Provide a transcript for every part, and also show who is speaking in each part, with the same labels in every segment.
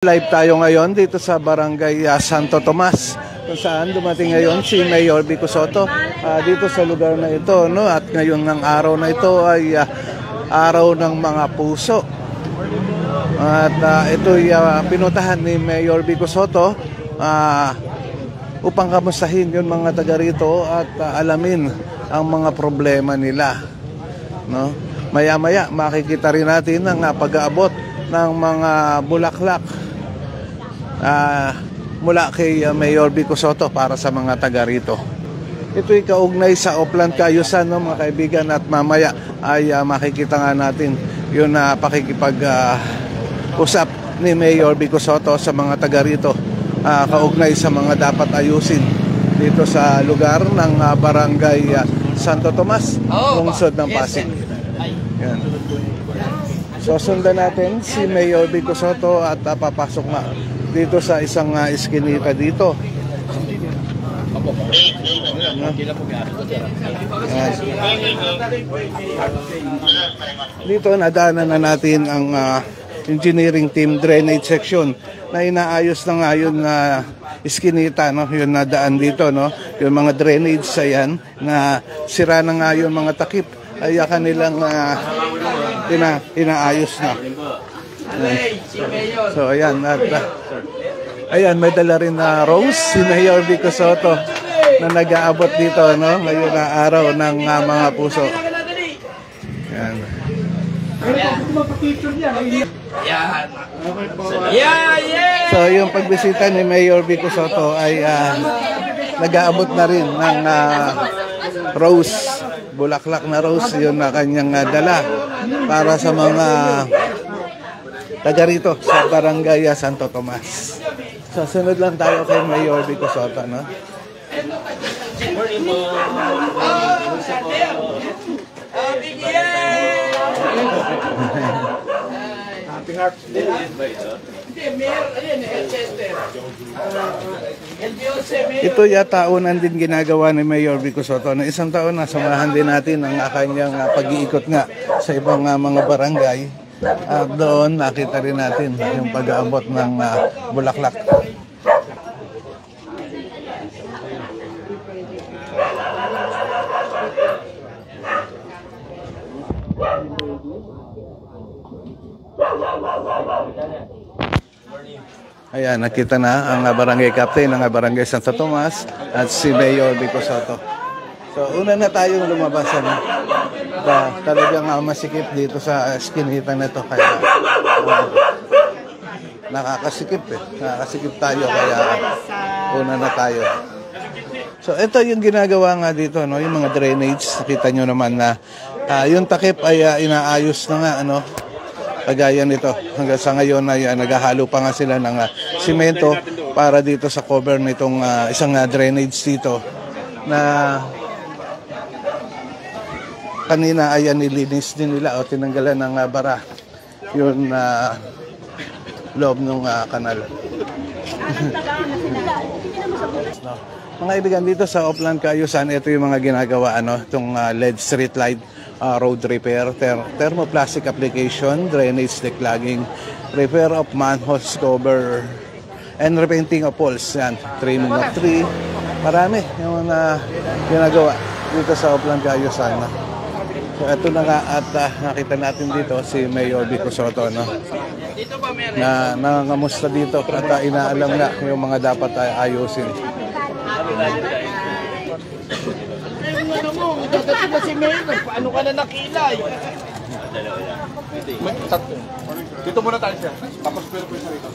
Speaker 1: Live tayo ngayon dito sa Barangay Santo Tomas, kung saan dumating ngayon si Mayor Vico Sotto dito sa lugar na ito, no? At ngayon ng araw na ito ay araw ng mga puso. At ito'y pinuntahan ni Mayor Vico Sotto upang kamustahin yung mga taga rito at alamin ang mga problema nila, no? Maya-maya makikita rin natin ang pag-aabot ng mga bulaklak mula kay Mayor Vico Sotto para sa mga taga rito. Ito'y kaugnay sa Oplan Cayusan, no, mga kaibigan, at mamaya ay makikita nga natin yung pakikipag-usap ni Mayor Vico Sotto sa mga taga rito kaugnay sa mga dapat ayusin dito sa lugar ng Barangay Santo Tomas, lungsod ng Pasig. Yan. So sundan natin si Mayor Vico Sotto at papasok nga dito sa isang iskinita dito. Dito nadaanan na natin ang engineering team drainage section na inaayos na ngayon na iskinita, no? Yung nadaan dito, no? Yung mga drainage ayan na sira na nga yung mga takip ay kanilang inaayos na. So ayan, at ayan, may dala rin na rose si Mayor Vico Sotto na nag-aabot dito, no, ngayon na araw ng mga puso. Ayan. So yung pagbisita ni Mayor Vico Sotto ay nag-aabot na rin ng rose, bulaklak na rose, yun na kanyang dala para sa mga taga rito sa Barangay Santo Tomas. So sunod lang tayo kay Mayor Vico Sotto, no? Ito taonan din ginagawa ni Mayor Vico Sotto. Na isang taon na samahan din natin ang kanyang pag-iikot nga sa ibang mga barangay. Doon nakita rin natin yung pag-aabot ng bulaklak. Ayan, nakita na ang barangay captain ng barangay Santo Tomas at si Mayor Vico Sotto. So, una na tayong lumabas, ano? Talagang masikip dito sa eskinita na ito. Kaya nakakasikip Nakakasikip tayo, kaya una na tayo. So, ito yung ginagawa nga dito, no? Yung mga drainage. Nakita nyo naman na yung takip ay inaayos na nga, ano? Kagaya nito. Hanggang sa ngayon ay naghahalo pa nga sila ng simento para dito sa cover nitong isang drainage dito na kanina ay nilinis din nila o tinanggalan ng bara yung loob ng kanal. Mga ibigan, dito sa Oplan Cayusan, ito yung mga ginagawa, ano, itong LED street light, road repair, thermoplastic application, drainage declogging, repair of manholes cover, and repainting of poles. Yan, trimming of tree. Marami yung ginagawa dito sa Oplan Cayusan. So ito na nga, at nakita natin dito si Mayor Vico Sotto, no? Na nangangamusta dito at inaalam na yung mga dapat ayusin.
Speaker 2: Paano ka na nakilay? Dito muna tayo siya. Tapos pero po siya rito.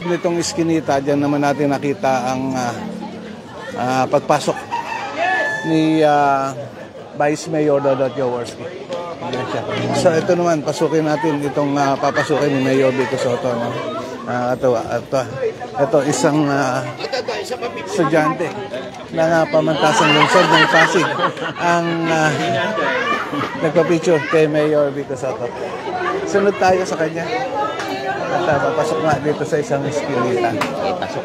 Speaker 1: Nitong iskinita, dyan naman natin nakita ang pagpasok ni Vice Mayor Dodot Jaworski. So ito naman, pasukin natin itong papasukin ni Mayor Vico Sotto, no? Ito isang estudyante ng pamantasang lungsod ng Pasig ang nagpa-picture kay Mayor Vico Sotto. Sunod tayo sa kanya at papasok nga dito sa isang eskinita. Pasok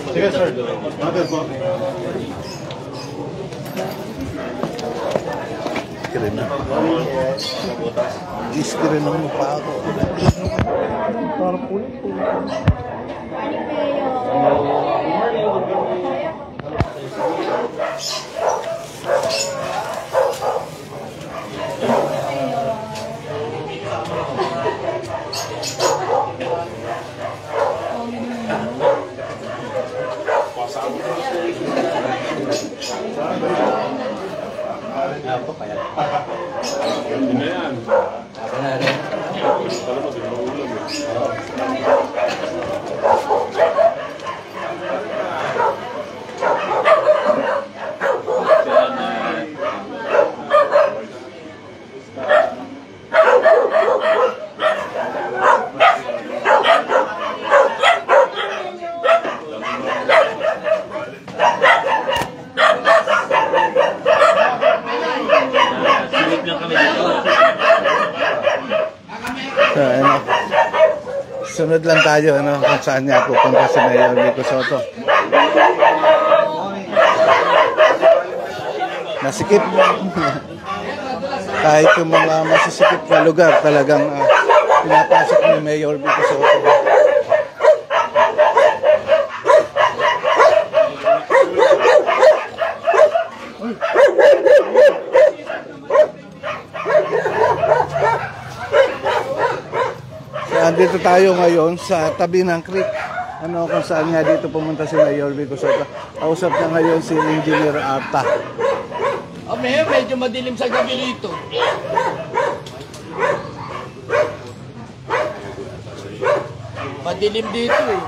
Speaker 2: Sige, sir. Mother po.
Speaker 1: Iskrin na. Iskrin na mukha ako. Parang pulit po. So, ano, sunod lang tayo ano, kung saan niya pupunta si Mayor Vico Sotto. Nasikip. Kahit yung mga masisikip na lugar talagang pinapasok ni Mayor Vico Sotto. Dito tayo ngayon sa tabi ng creek. Ano kung saan nga dito pumunta si Mayor Vico Sotto. Kausap na ngayon si Engineer Arta.
Speaker 3: Medyo madilim sa gabi rito. Madilim dito eh.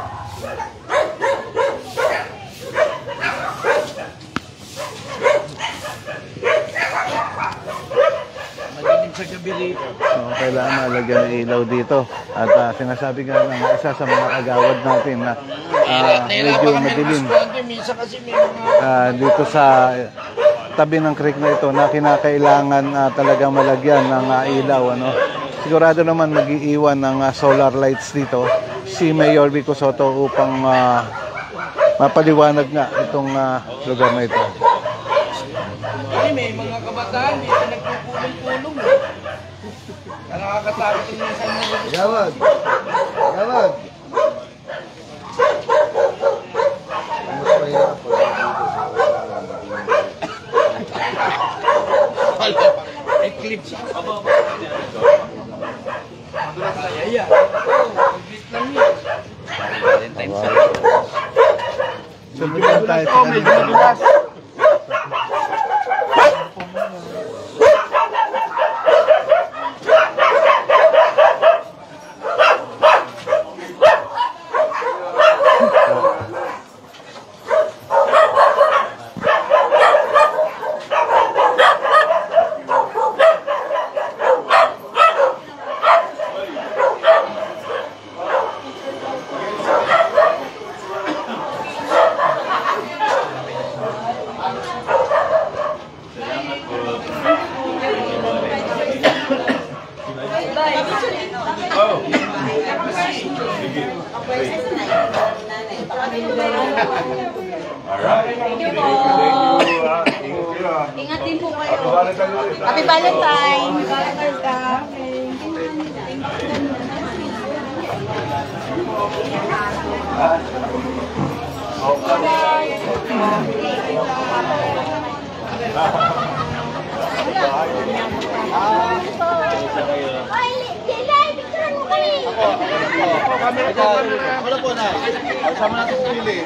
Speaker 3: Madilim sa gabi rito.
Speaker 1: So, kailangan malagyan ng ilaw dito. At sinasabi nga ng isa sa mga kagawad natin na medyo madilim. Dito sa tabi ng creek na ito na kinakailangan talagang malagyan ng ilaw. Ano? Sigurado naman mag-iiwan ng solar lights dito si Mayor Vico Sotto upang mapaliwanag nga itong lugar na ito.
Speaker 3: May mga kabataan dito nagpupulong-pulong. Nakakatakot yung minsan na rin.
Speaker 2: Gawad! Gawad! Mas mahirap po.
Speaker 3: Eclipse. Ayaya. Complete lang yun.
Speaker 1: Sunod lang tayo sa
Speaker 3: Medyo madulas.
Speaker 4: Ingat din po kayo. Happy Valentine! Ay, sila, picturean mo kayo.
Speaker 2: Wala po na. Sama natin sa pili.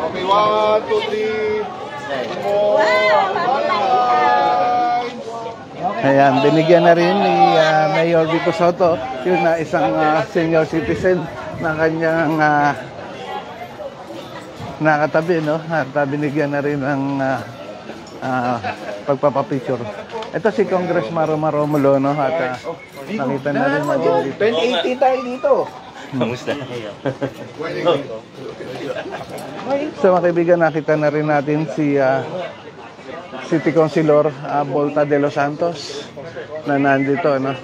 Speaker 2: Okay, 1, 2, 3.
Speaker 1: Ayan, binigyan na rin ni Mayor Vico Sotto yun na isang senior citizen na kanyang nakatabi, no? At binigyan na rin ng pagpapapicture. Ito si Congress Maro Romulo, no? At nakita na rin natin dito.
Speaker 2: 2018 tayo dito.
Speaker 5: Kamusta?
Speaker 1: So mga kaibigan, nakita na rin natin si City Councilor Volta de los Santos na nandito, no?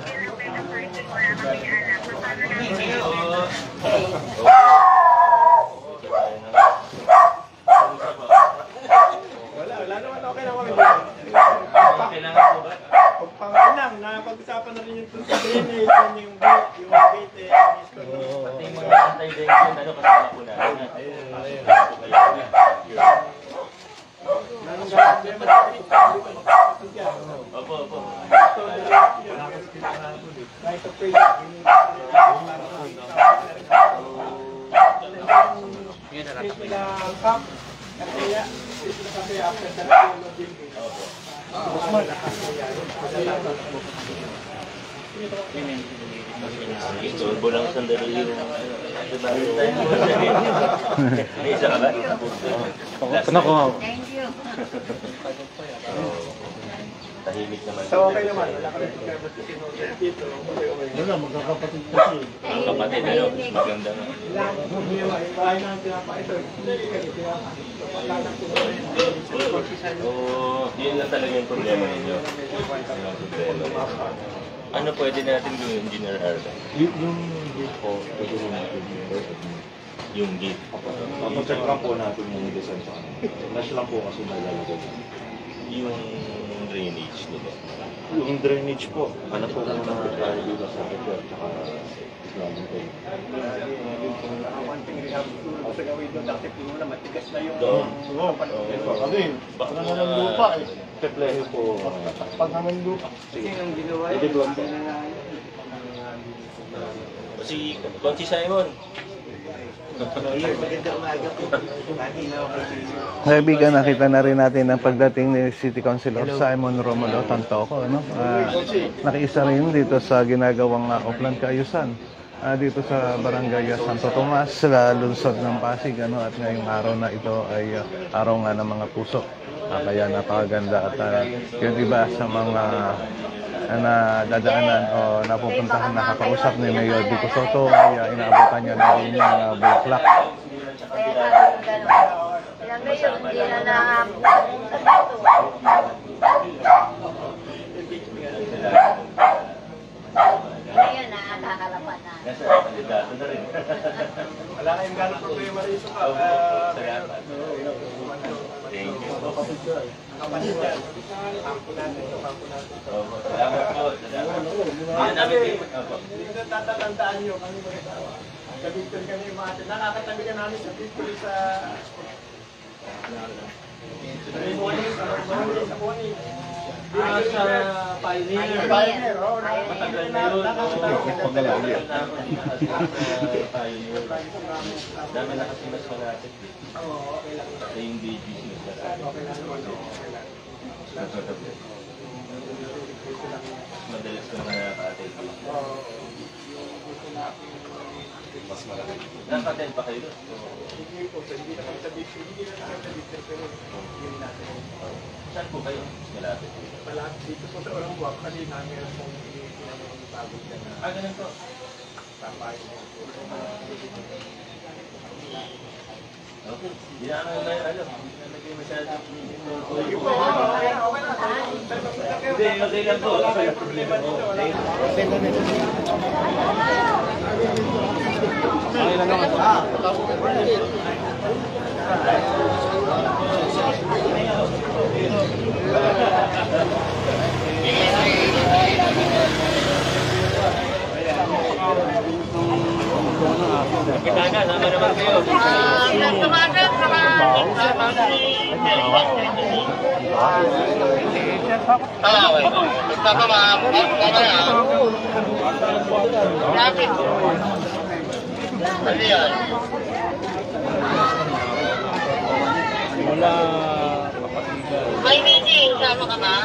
Speaker 6: Pagpangalang, napag-usapan na rin yung drainage, yung gate,
Speaker 5: Pati yung mga anti-dengue, ano, kasama po na. Opo, opo. Istorbo lang sandali yung may isa ka ba?
Speaker 4: Thank you.
Speaker 5: Tahimik naman.
Speaker 6: So okay naman, wala ka rin dito.
Speaker 3: Wala, magkakapatid kasi.
Speaker 5: Ang kapatid, ano, mas maganda nga.
Speaker 6: Bahay na ang pinapakita.
Speaker 5: Oo, yun lang talaga yung problema ninyo. Yun ang problema. Ano pwede natin gawin, Engineer Arda?
Speaker 7: Yung gate po, pwede rin natin
Speaker 5: Yung gate.
Speaker 7: Papacheck lang po natin yung design sa kanila. Mesh lang po kasi nalalagay.
Speaker 5: Yung drainage nila.
Speaker 7: Yung drainage po, ano po kung nakakaya dito sa repair, tsaka Islamic Day.
Speaker 6: Sa gawin doon, dati puno na matigas na yung...
Speaker 5: Doon.
Speaker 3: Ano yun? Pag ng lupa eh.
Speaker 7: Teplehe po.
Speaker 3: Pag ng lupa.
Speaker 6: Yung ginawa
Speaker 7: Pwede doon po.
Speaker 5: Si Conchi Simon.
Speaker 6: magandang umaga po.
Speaker 1: Kaibigan, nakita na rin natin ang pagdating ni City Councilor Simon Romulo Tantoco, no? Nakiisa rin dito sa ginagawang Oplan Kaayusan. Dito sa Barangay Santo Tomas, sa lungsod ng Pasig, ano? At ngayong araw na ito ay araw nga ng mga puso. Kaya napakaganda at yung iba sa mga na dadaanan o napupuntahan nakakausap ni Mayor Vico Soto ay inaabotan niya na rin yung bulaklak.
Speaker 4: Kaya sabi ko gano'n. Kaya ngayon, hindi na nakapunta sa ngayon, nakakalapan na.
Speaker 5: Nasa kandidato na rin.
Speaker 6: Wala kayong gano'ng problema rito ka.
Speaker 5: Salamat. Thank you.
Speaker 6: Kapatid yan. Pangko natin.
Speaker 5: Opo, salamat po. Salamat. Yan namin din. Opo.
Speaker 6: Hindi na tatatandaan nyo kami mag-asawa. Sa Victor kami yung mga nakakatabi ka namin sa Victor sa... Sa Pony. Sa Pioneer.
Speaker 4: Pioneer.
Speaker 6: Oo,
Speaker 5: Matagal na yun. Pioneer. Dami na kasi mas malapit. Sa yung day business na tayo. Madalas ko na nakakatay. Mas malapit. Nakatay pa kayo?
Speaker 6: Hindi po, hindi na kami sa Victor. Hindi na kami sa Victor, pero hindi natin.
Speaker 5: Saan po kayo? Malapit.
Speaker 6: Malapit dito po sa Orang Buwak, kanina meron pong pinapagod ka na
Speaker 5: Ganun po.
Speaker 6: papay.
Speaker 5: Okay. Hindi na kami may alam. Hindi na naging masyadong
Speaker 6: Sige po, okay na.
Speaker 5: Hindi, okay lang po.
Speaker 6: Wala kayong problema dito. Wala
Speaker 5: Kitana, sama naman kayo.
Speaker 4: May meeting, sama ka ba?